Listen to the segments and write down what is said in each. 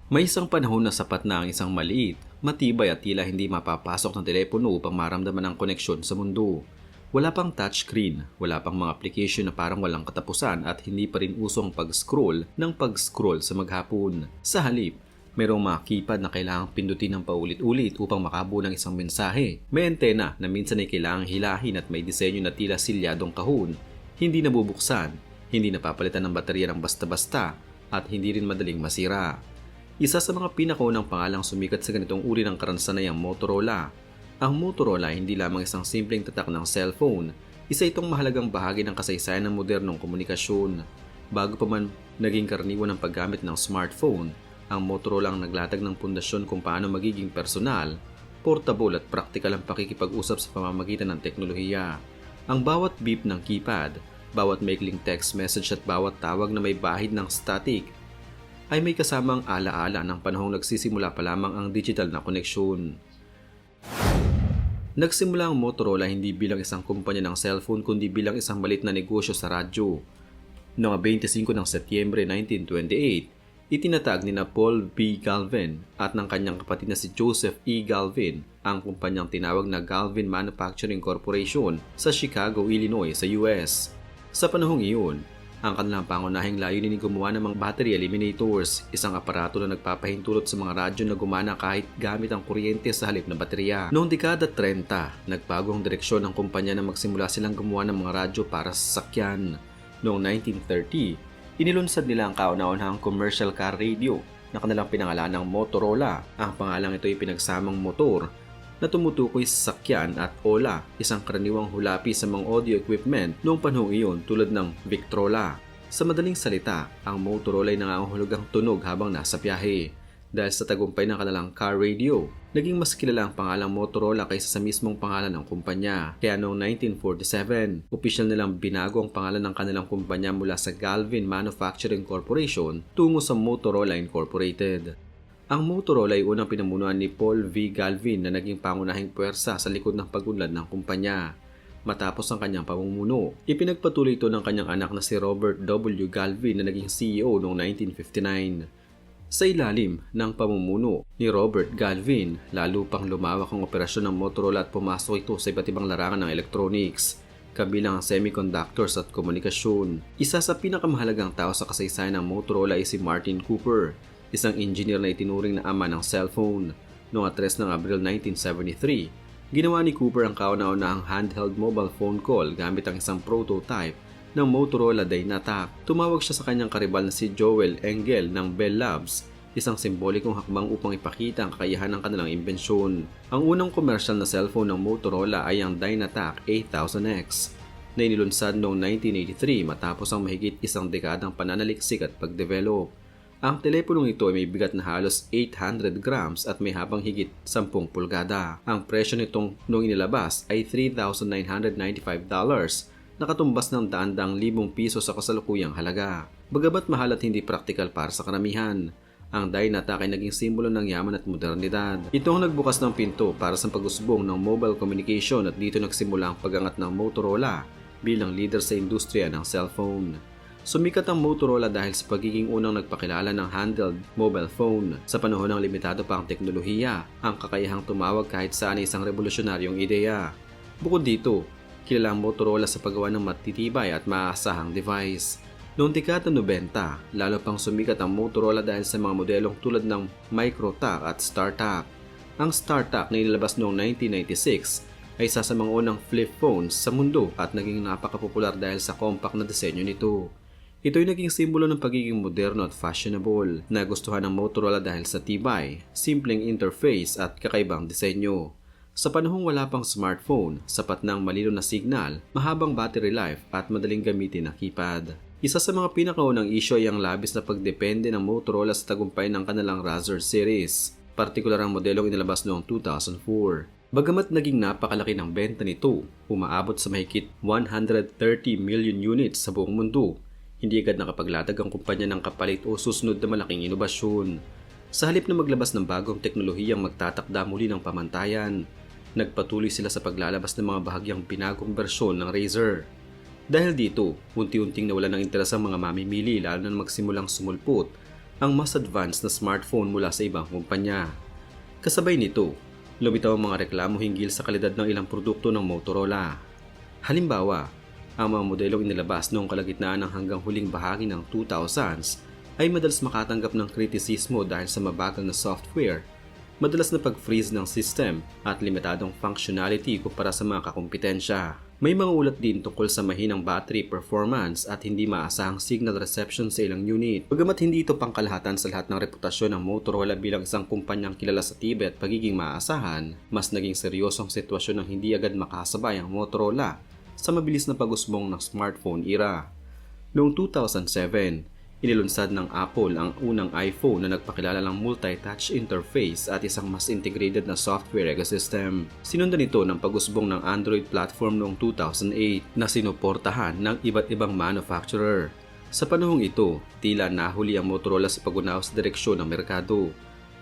May isang panahon na sapat na ang isang maliit, matibay at tila hindi mapapasok ng telepono upang maramdaman ang koneksyon sa mundo. Wala pang touchscreen, wala pang mga application na parang walang katapusan at hindi pa rin usong pag-scroll ng pag-scroll sa maghapon. Sa halip, mayroong mga keypad na kailangang pindutin ng paulit-ulit upang makabuo ng isang mensahe. May antena na minsan ay kailangang hilahin at may disenyo na tila silyadong kahon. Hindi nabubuksan, hindi napapalitan ng baterya ng basta-basta at hindi rin madaling masira. Isa sa mga pinakaunang pangalang sumikat sa ganitong uri ng karansan ay ang Motorola. Ang Motorola ay hindi lamang isang simpleng tatak ng cellphone, isa itong mahalagang bahagi ng kasaysayan ng modernong komunikasyon. Bago pa man naging karaniwan ang paggamit ng smartphone, ang Motorola ang naglatag ng pundasyon kung paano magiging personal, portable at praktikal ang pakikipag-usap sa pamamagitan ng teknolohiya. Ang bawat beep ng keypad, bawat maikling text message at bawat tawag na may bahid ng static ay may kasamang alaala ng panahong nagsisimula pa lamang ang digital na koneksyon. Nagsimula ang Motorola hindi bilang isang kumpanya ng cellphone kundi bilang isang maliit na negosyo sa radyo. Noong 25 ng Setyembre 1928, itinatag ni Paul B. Galvin at ng kanyang kapatid na si Joseph E. Galvin ang kumpanyang tinawag na Galvin Manufacturing Corporation sa Chicago, Illinois sa US. Sa panahong iyon, ang kanilang pangunahing layunin ay gumawa ng mga battery eliminators, isang aparato na nagpapahintulot sa mga radyo na gumana kahit gamit ang kuryente sa halip na baterya. Noong dekada 30, nagbago ang direksyon ng kumpanya na magsimula silang gumawa ng mga radyo para sa sasakyan. Noong 1930, inilunsad nila ang kauna-unahang commercial car radio na kanilang pinangalan ng Motorola. Ang pangalang ito ay pinagsamang motor na tumutukoy sa sasakyan at ola, isang karaniwang hulapi sa mga audio equipment noong panahong iyon tulad ng Victrola. Sa madaling salita, ang Motorola ay nangangahulugang tunog habang nasa biyahe. Dahil sa tagumpay ng kanilang car radio, naging mas kilala ang pangalang Motorola kaysa sa mismong pangalan ng kumpanya. Kaya noong 1947, opisyal nilang binago ang pangalan ng kanilang kumpanya mula sa Galvin Manufacturing Corporation tungo sa Motorola Incorporated. Ang Motorola ay unang pinamunuan ni Paul V. Galvin na naging pangunahing puwersa sa likod ng pag-unlad ng kumpanya. Matapos ang kanyang pamumuno, ipinagpatuloy ito ng kanyang anak na si Robert W. Galvin na naging CEO noong 1959. Sa ilalim ng pamumuno ni Robert Galvin, lalo pang lumawak ang operasyon ng Motorola at pumasok ito sa iba't ibang larangan ng electronics, kabilang ang semiconductors at komunikasyon. Isa sa pinakamahalagang tao sa kasaysayan ng Motorola ay si Martin Cooper, isang engineer na itinuring na ama ng cellphone. Noong 3 ng Abril 1973, ginawa ni Cooper ang kauna-unahang handheld mobile phone call gamit ang isang prototype ng Motorola Dynatac. Tumawag siya sa kanyang karibal na si Joel Engel ng Bell Labs, isang simbolikong hakbang upang ipakita ang kakayahan ng kanilang imbensyon. Ang unang komersyal na cellphone ng Motorola ay ang Dynatac 8000X na inilunsad noong 1983 matapos ang mahigit isang dekadang pananaliksik at pagdevelop. Ang teleponong ito ay may bigat na halos 800 grams at may habang higit 10 pulgada. Ang presyo nitong nung inilabas ay $3,995, nakatumbas ng daan-daang libong piso sa kasalukuyang halaga. Bagamat mahal at hindi praktikal para sa karamihan, ang Dynatac ay naging simbolo ng yaman at modernidad. Ito ang nagbukas ng pinto para sa pag-usbong ng mobile communication at dito nagsimula ang pag-angat ng Motorola bilang leader sa industriya ng cellphone. Sumikat ang Motorola dahil sa pagiging unang nagpakilala ng handheld mobile phone. Sa panahon ng limitado pa ang teknolohiya, ang kakayahang tumawag kahit saan ay isang revolusyonaryong ideya. Bukod dito, kilala ang Motorola sa paggawa ng matitibay at maaasahang device. Noong dekada 90, lalo pang sumikat ang Motorola dahil sa mga modelong tulad ng MicroTac at StarTac. Ang StarTac na inilabas noong 1996 ay isa sa mga unang flip phones sa mundo at naging napakapopular dahil sa compact na disenyo nito. Ito ay naging simbolo ng pagiging moderno at fashionable. Nagustuhan ng Motorola dahil sa tibay, simpleng interface at kakaibang disenyo. Sa panahong wala pang smartphone, sapat na ang malinaw na signal, mahabang battery life at madaling gamitin na keypad. Isa sa mga pinakaunang issue ay ang labis na pagdepende ng Motorola sa tagumpay ng kanilang Razr series, partikular ang modelong inilabas noong 2004. Bagamat naging napakalaki ng benta nito, umaabot sa mahigit 130 million units sa buong mundo, hindi agad nakapaglatag ang kumpanya ng kapalit o susunod na malaking inobasyon. Sa halip na maglabas ng bagong teknolohiyang magtatakda muli ng pamantayan, nagpatuloy sila sa paglalabas ng mga bahagyang binagong bersyon ng Razr. Dahil dito, unti-unting nawala ng interes ang mga mamimili lalo na magsimulang sumulpot ang mas advanced na smartphone mula sa ibang kumpanya. Kasabay nito, lumitaw ang mga reklamo hinggil sa kalidad ng ilang produkto ng Motorola. Halimbawa, ang mga modelong inilabas noong kalagitnaan ng hanggang huling bahagi ng 2000s ay madalas makatanggap ng kritisismo dahil sa mabagal na software, madalas na pag-freeze ng system at limitadong functionality kumpara sa mga kakumpetensya. May mga ulat din tungkol sa mahinang battery performance at hindi maasahang signal reception sa ilang unit. Bagamat hindi ito pangkalahatan sa lahat ng reputasyon ng Motorola bilang isang kumpanyang kilala sa tibay at pagiging maasahan, mas naging seryosong sitwasyon ng hindi agad makasabay ang Motorola sa mabilis na pag-usbong ng smartphone era. Noong 2007, inilunsad ng Apple ang unang iPhone na nagpakilala ng multi-touch interface at isang mas integrated na software ecosystem. Sinundan ito ng pag-usbong ng Android platform noong 2008 na sinuportahan ng iba't ibang manufacturer. Sa panahong ito, tila nahuli ang Motorola sa pag-unaw sa direksyon ng merkado.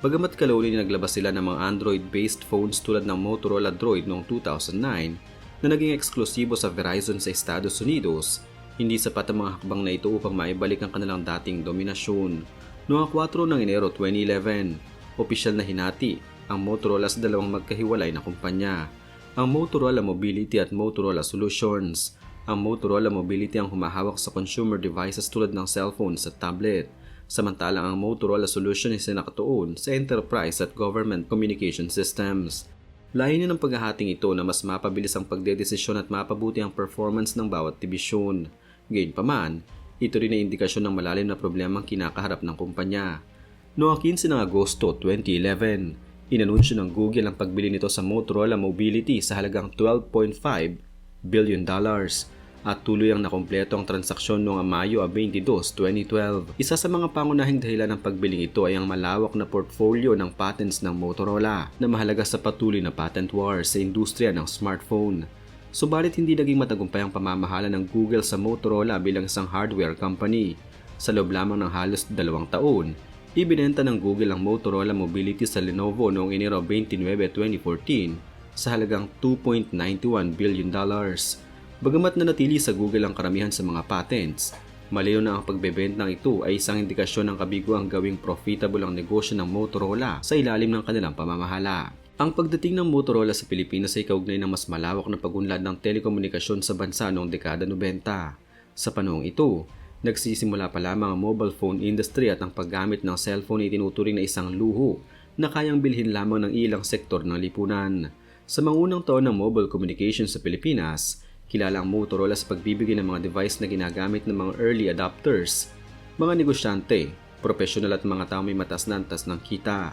Bagamat kalaunin naglabas sila ng mga Android-based phones tulad ng Motorola Droid noong 2009 na naging eksklusibo sa Verizon sa Estados Unidos, hindi sapat ang mga hakbang na ito upang maibalik ang kanilang dating dominasyon. Noong 4 ng Enero 2011, opisyal na hinati ang Motorola sa dalawang magkahiwalay na kumpanya, ang Motorola Mobility at Motorola Solutions. Ang Motorola Mobility ang humahawak sa consumer devices tulad ng cellphones at tablet, samantalang ang Motorola Solutions ay nakatuon sa enterprise at government communication systems. Layunin ng paghahating ito na mas mapabilis ang pagdedesisyon at mapabuti ang performance ng bawat dibisyon. Gayunpaman, ito rin ay indikasyon ng malalim na problemang kinakaharap ng kumpanya. Noong 15 ng Agosto 2011, inanunsyo ng Google ang pagbili nito sa Motorola Mobility sa halagang $12.5 billion at tuluyang nakumpleto ang transaksyon noong Mayo 22, 2012. Isa sa mga pangunahing dahilan ng pagbiling ito ay ang malawak na portfolio ng patents ng Motorola na mahalaga sa patuloy na patent war sa industriya ng smartphone. Subalit hindi naging matagumpay ang pamamahala ng Google sa Motorola bilang isang hardware company. Sa loob lamang ng halos 2 taon, ibinenta ng Google ang Motorola Mobility sa Lenovo noong Enero 29, 2014 sa halagang $2.91 billion. Bagamat nanatili sa Google ang karamihan sa mga patents, malinaw na ang pagbebenta ito ay isang indikasyon ng kabiguang gawing profitable ang negosyo ng Motorola sa ilalim ng kanilang pamamahala. Ang pagdating ng Motorola sa Pilipinas ay kaugnay ng mas malawak na pagunlad ng telekomunikasyon sa bansa noong dekada 90. Sa panahong ito, nagsisimula pa lamang ang mobile phone industry at ang paggamit ng cellphone ay tinuturing na isang luho na kayang bilhin lamang ng ilang sektor ng lipunan. Sa mga unang taon ng mobile communication sa Pilipinas, kilala ang Motorola sa pagbibigay ng mga device na ginagamit ng mga early adopters, mga negosyante, profesional at mga tao may matas na antas ng kita.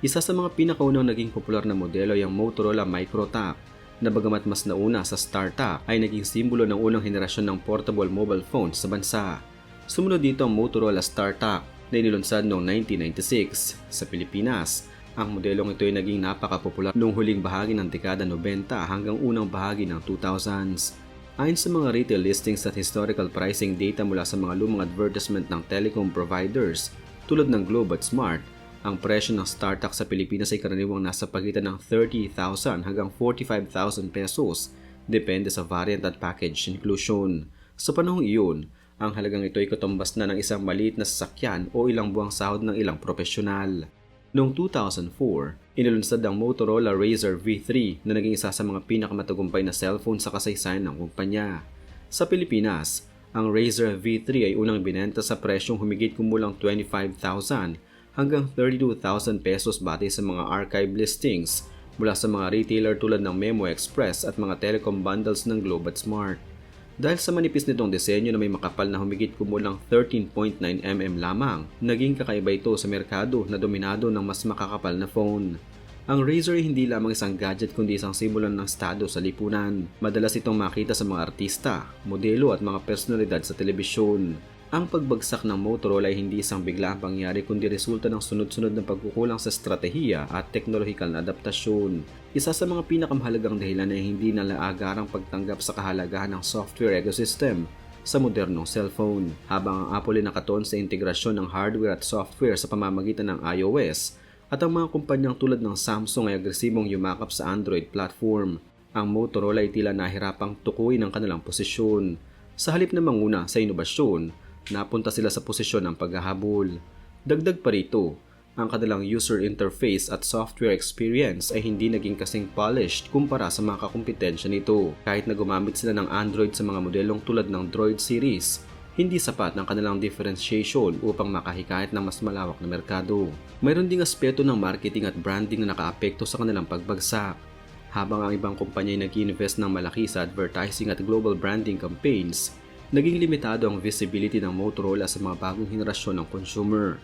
Isa sa mga pinakaunang naging popular na modelo ay ang Motorola Microtak, na bagamat mas nauna sa StarTAC ay naging simbolo ng unang henerasyon ng portable mobile phones sa bansa. Sumunod dito ang Motorola StarTAC na inilunsad noong 1996 sa Pilipinas. Ang modelong ito ay naging napakapopular noong huling bahagi ng dekada 90 hanggang unang bahagi ng 2000s. Ayon sa mga retail listings at historical pricing data mula sa mga lumang advertisement ng telecom providers tulad ng Globe at Smart, ang presyo ng StarTAC sa Pilipinas ay karaniwang nasa pagitan ng 30,000 hanggang 45,000 pesos, depende sa variant at package inclusion. Sa panahong iyon, ang halagang ito ay katumbas na ng isang maliit na sasakyan o ilang buwang sahod ng ilang profesional. Noong 2004, inilunsad ang Motorola Razr V3 na naging isa sa mga pinakamatagumpay na cellphone sa kasaysayan ng kumpanya. Sa Pilipinas, ang Razr V3 ay unang binenta sa presyong humigit kumulang 25,000 hanggang 32,000 pesos batay sa mga archive listings mula sa mga retailer tulad ng Memo Express at mga telecom bundles ng Globe at Smart. Dahil sa manipis nitong disenyo na may makapal na humigit kumulang 13.9mm lamang, naging kakaiba ito sa merkado na dominado ng mas makakapal na phone. Ang Razr ay hindi lamang isang gadget kundi isang simbolo ng estado sa lipunan. Madalas itong makita sa mga artista, modelo at mga personalidad sa telebisyon. Ang pagbagsak ng Motorola ay hindi isang biglaang pangyari kundi resulta ng sunod-sunod na pagkukulang sa estratehiya at teknolohikal na adaptasyon. Isa sa mga pinakamahalagang dahilan ay hindi nalaagarang pagtanggap sa kahalagahan ng software ecosystem sa modernong cellphone. Habang ang Apple ay nakatuon sa integrasyon ng hardware at software sa pamamagitan ng iOS, at ang mga kumpanyang tulad ng Samsung ay agresibong yumakap sa Android platform, ang Motorola ay tila nahirapang tukuyin ang kanilang posisyon. Sa halip na manguna sa inobasyon, napunta sila sa posisyon ng paghahabol. Dagdag pa rito, ang kanilang user interface at software experience ay hindi naging kasing polished kumpara sa mga kakumpetensya nito. Kahit na gumamit sila ng Android sa mga modelong tulad ng Droid series, hindi sapat ang kanilang differentiation upang makahikayat ng mas malawak na merkado. Mayroon ding aspeto ng marketing at branding na nakaapekto sa kanilang pagbagsak. Habang ang ibang kumpanya ay nag-invest ng malaki sa advertising at global branding campaigns, naging limitado ang visibility ng Motorola sa mga bagong henerasyon ng consumer.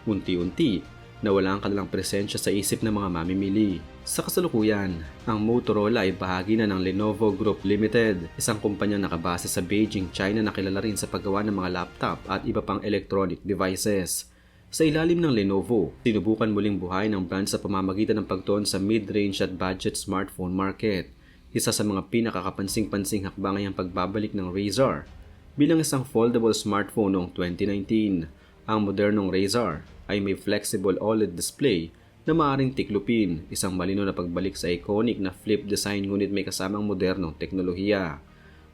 Unti-unti, nawala ang kanilang presensya sa isip ng mga mamimili. Sa kasalukuyan, ang Motorola ay bahagi na ng Lenovo Group Limited, isang kumpanya nakabase sa Beijing, China na kilala rin sa paggawa ng mga laptop at iba pang electronic devices. Sa ilalim ng Lenovo, sinubukan muling buhay ng brand sa pamamagitan ng pagtuon sa mid-range at budget smartphone market. Isa sa mga pinakakapansing-pansing hakbang ay ang pagbabalik ng Razr bilang isang foldable smartphone noong 2019. Ang modernong Razr ay may flexible OLED display na maaaring tiklupin, isang malino na pagbalik sa iconic na flip design ngunit may kasamang modernong teknolohiya.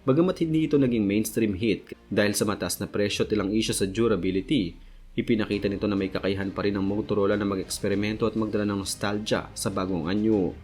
Bagamat hindi ito naging mainstream hit dahil sa mataas na presyo at ilang isyu sa durability, ipinakita nito na may kakayahan pa rin ang Motorola na mag-eksperimento at magdala ng nostalgia sa bagong anyo.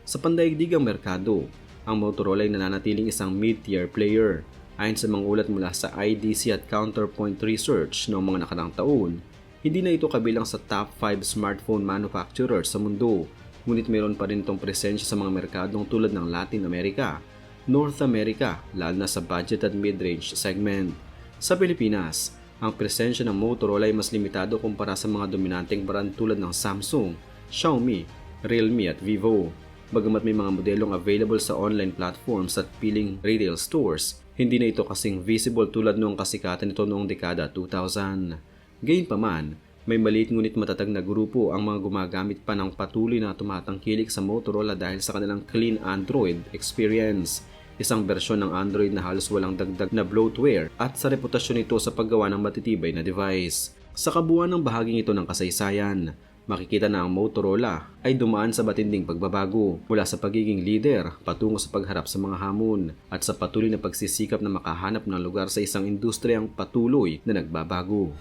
Sa pandaigdigang merkado, ang Motorola ay nananatiling isang mid-tier player. Ayon sa mga ulat mula sa IDC at Counterpoint Research noong mga nakaraang taon, hindi na ito kabilang sa top 5 smartphone manufacturers sa mundo, ngunit mayroon pa rin itong presensya sa mga merkadong tulad ng Latin America, North America, lalo na sa budget at mid-range segment. Sa Pilipinas, ang presensya ng Motorola ay mas limitado kumpara sa mga dominanteng brand tulad ng Samsung, Xiaomi, Realme at Vivo. Bagamat may mga modelong available sa online platforms at piling retail stores, hindi na ito kasing visible tulad noong kasikatan nito noong dekada 2000. Gayunpaman, may maliit ngunit matatag na grupo ang mga gumagamit pa ng patuloy na tumatangkilik sa Motorola dahil sa kanilang clean Android experience, isang bersyon ng Android na halos walang dagdag na bloatware at sa reputasyon nito sa paggawa ng matitibay na device. Sa kabuuan ng bahaging ito ng kasaysayan, makikita na ang Motorola ay dumaan sa matinding pagbabago mula sa pagiging leader patungo sa pagharap sa mga hamon at sa patuloy na pagsisikap na makahanap ng lugar sa isang industriyang patuloy na nagbabago.